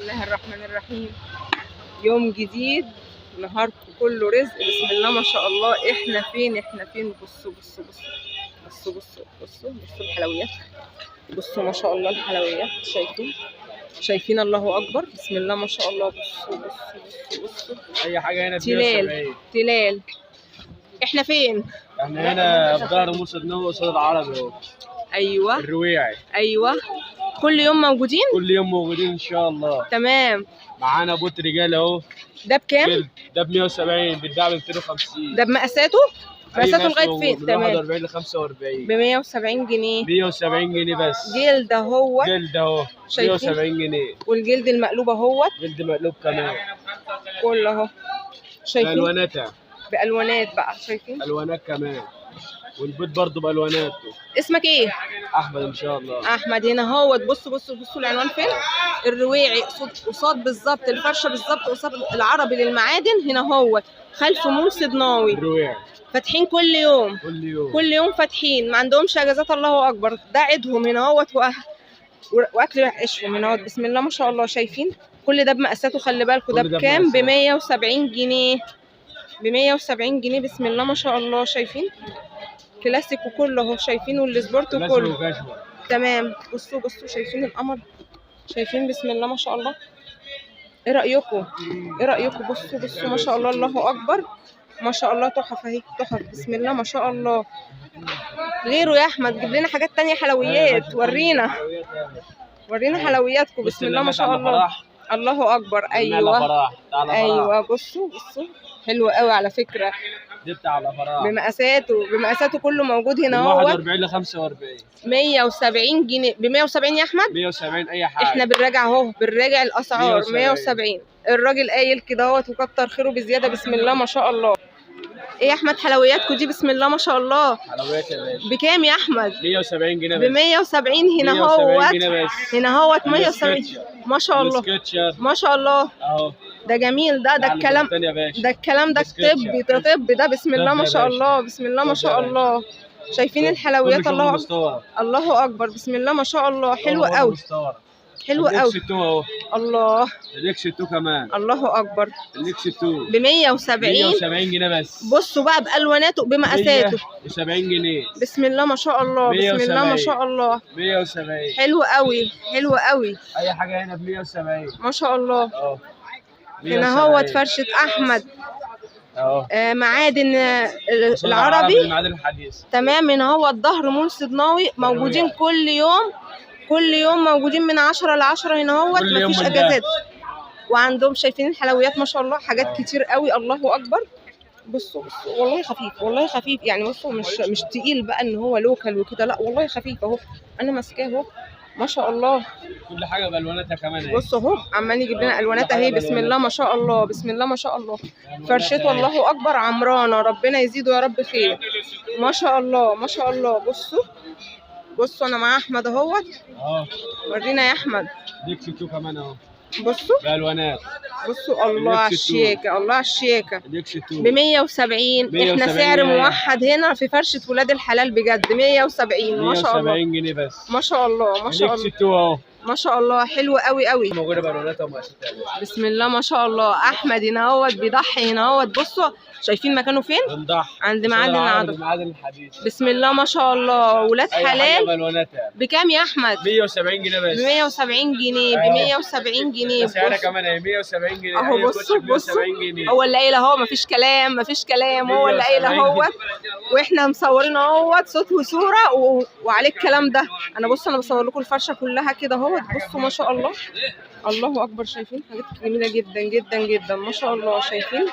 الله الرحمن الرحيم. يوم جديد، نهاركم كله رزق. بسم الله ما شاء الله. احنا فين؟ بصوا بصوا بصوا بصوا بصوا بصوا بصوا الحلويات. بصوا ما شاء الله الحلويات. شايفين الله اكبر. بسم الله ما شاء الله. بصوا بصوا بصوا بصوا. اي حاجه هنا تلال. احنا فين؟ احنا هنا في ظهر مرصد نووي قصاد العربي اهو. ايوه الرواعي. ايوه، كل يوم موجودين؟ كل يوم موجودين ان شاء الله. تمام. معانا بوت رجال اهو. ده بكام؟ ده ب 170، بيتباع ب 250. ده بمقاساته لغايه فين؟ من تمام. 41 ل 45 ب 170 جنيه. 170 جنيه بس. جلد اهو. جلد اهو 170 جنيه. والجلد المقلوب اهوت. جلد مقلوب كمان. كله اهو. شايفين؟ بالواناتها. بالوانات بقى. شايفين؟ الوانات كمان. والبيت برضه بالوانات. اسمك ايه؟ احمد ان شاء الله. احمد. هنا اهوت. بصوا بصوا بصوا العنوان فين؟ الرواعي قصاد بالظبط الفرشه، بالظبط قصاد العربي للمعادن. هنا اهوت خلف مول صدناوي. الرواعي فاتحين كل يوم. كل يوم فاتحين، ما عندهمش اجازات. الله اكبر. ده عيدهم هنا اهوت واكل عيشهم هنا اهوت. بسم الله ما شاء الله. شايفين؟ كل ده بمقاساته. خلي بالكم ده بكام؟ ب 170 جنيه. ب 170 جنيه. بسم الله ما شاء الله. شايفين؟ كلاسيكو كله اهو. شايفين؟ والسبورت كله تمام. بصوا بصوا. شايفين القمر؟ شايفين؟ بسم الله ما شاء الله. ايه رايكم؟ بصوا بصوا ما شاء الله. الله اكبر ما شاء الله. تحف اهي، تحف. بسم الله ما شاء الله. غيره يا احمد، جيب لنا حاجات تانية، حلويات. ورينا حلوياتكم. بسم الله ما شاء الله. الله اكبر. ايوه بصوا حلو قوي على فكره. جبت على فراغ. بمقاساته كله موجود هنا اهو. 41 ل 45 170 جنيه. ب 170 يا احمد. 170 اي حاجه. احنا بنراجع اهو، بنراجع الاسعار. 170 الراجل قايل كده اهوت، وكتر خيره بزياده. بسم الله ما شاء الله. ايه يا احمد حلوياتكم دي؟ بسم الله ما شاء الله. حلويات يا باشا. بكام يا احمد؟ 170 جنيه ب بس. 170 هنا اهوت. هنا اهوت 170 ما شاء الله. ما شاء الله اهو. ده جميل. ده الكلام ده طبي ده. بسم الله ما شاء الله. بسم الله ما شاء الله. شايفين الحلويات؟ الله اكبر. بسم الله ما شاء الله. حلوه قوي. الله. الإكس 2 كمان. الله اكبر. الإكس 2 ب 170 جنيه بس. بصوا بقى بألواناته بمقاساته. 170 جنيه. بسم الله ما شاء الله. بسم الله ما شاء الله. 170. حلو قوي. اي حاجه هنا ب 170 ما شاء الله. اهو. هنا هوت فرشه احمد اهو. معادن العربي. المعادن الحديث. تمام. هنا هو الظهر مول صدناوي. موجودين كل يوم موجودين من 10 ل 10 هنا هوت. مفيش اجازات. وعندهم شايفين الحلويات ما شاء الله. حاجات كتير قوي. الله اكبر. بصوا والله خفيف يعني. بصوا مش تقيل بقى ان هو لوكال وكده، لا والله خفيف اهو. انا ماسكاه اهو ما شاء الله. كل حاجه بالواناتها كمان اهي. بصوا اهو عمال يجيب لنا الوانات اهي. بسم الله ما شاء الله. بسم الله ما شاء الله. فرشته الله اكبر عمرانه. ربنا يزيده يا رب خير. ما شاء الله ما شاء الله. بصوا انا مع احمد اهوت. ورينا يا احمد. ديكسي 2 كمان اهو. بصوا بالوانات. بصوا الله على الشياكه. الله على الشياكه. ب 170. احنا سعر موحد هنا في فرشه ولاد الحلال بجد. 170 ما شاء الله. 170 جنيه بس. ما شاء الله ما شاء الله. اهو ما شاء الله. حلو قوي. موجوده بالواناتها ومقاساتها. بسم الله ما شاء الله. احمد هنا اهوت بيضحي هنا اهوت. بصوا شايفين مكانه فين؟ عند معادن الحديد. بسم الله ما شاء الله. ولاد حلال. بكام يا احمد؟ 170 جنيه بس. ب 170 جنيه. ب 170 جنيه. سعرها كمان اهي 170 جنيه اهو. بصوا هو اللي قايل اهو. مفيش كلام. هو اللي قايل اهوت. واحنا مصورين اهوت صوت وصوره وعليه الكلام ده. انا بصور لكم الفرشه كلها كده اهوت. بصوا ما شاء الله. الله اكبر. شايفين حاجات جميله جدا ما شاء الله. شايفين